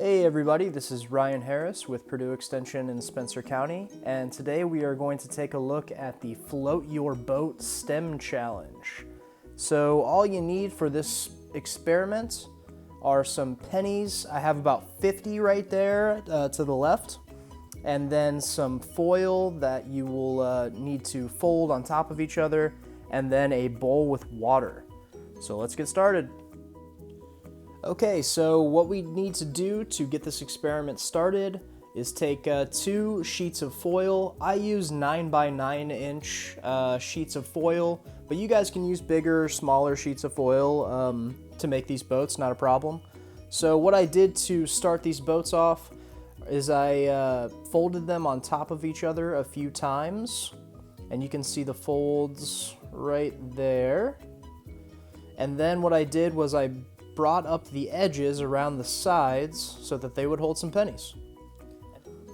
Hey everybody, this is Ryan Harris with Purdue Extension in Spencer County, and today we are going to take a look at the Float Your Boat STEM Challenge. So all you need for this experiment are some pennies. I have about 50 right there to the left, and then some foil that you will need to fold on top of each other, and then a bowl with water. So let's get started. Okay, so what we need to do to get this experiment started is take 2 sheets of foil. I use 9 by 9 inch sheets of foil, but you guys can use bigger, smaller sheets of foil to make these boats, not a problem. So what I did to start these boats off is I folded them on top of each other a few times, and you can see the folds right there. And then what I did was I brought up the edges around the sides so that they would hold some pennies.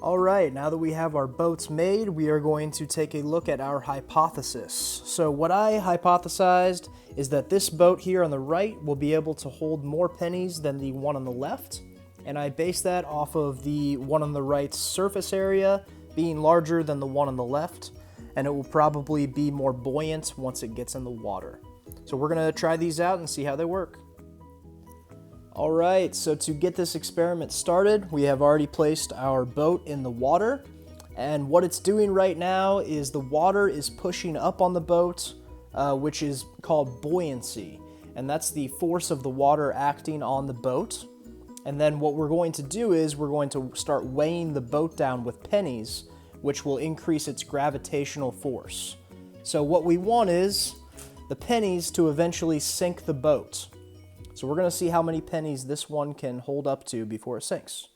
Alright, now that we have our boats made, we are going to take a look at our hypothesis. So what I hypothesized is that this boat here on the right will be able to hold more pennies than the one on the left, and I based that off of the one on the right's surface area being larger than the one on the left, and it will probably be more buoyant once it gets in the water. So we're going to try these out and see how they work. Alright, so to get this experiment started, we have already placed our boat in the water, and what it's doing right now is the water is pushing up on the boat, which is called buoyancy, and that's the force of the water acting on the boat. And then what we're going to do is we're going to start weighing the boat down with pennies, which will increase its gravitational force. So what we want is the pennies to eventually sink the boat. So we're going to see how many pennies this one can hold up to before it sinks.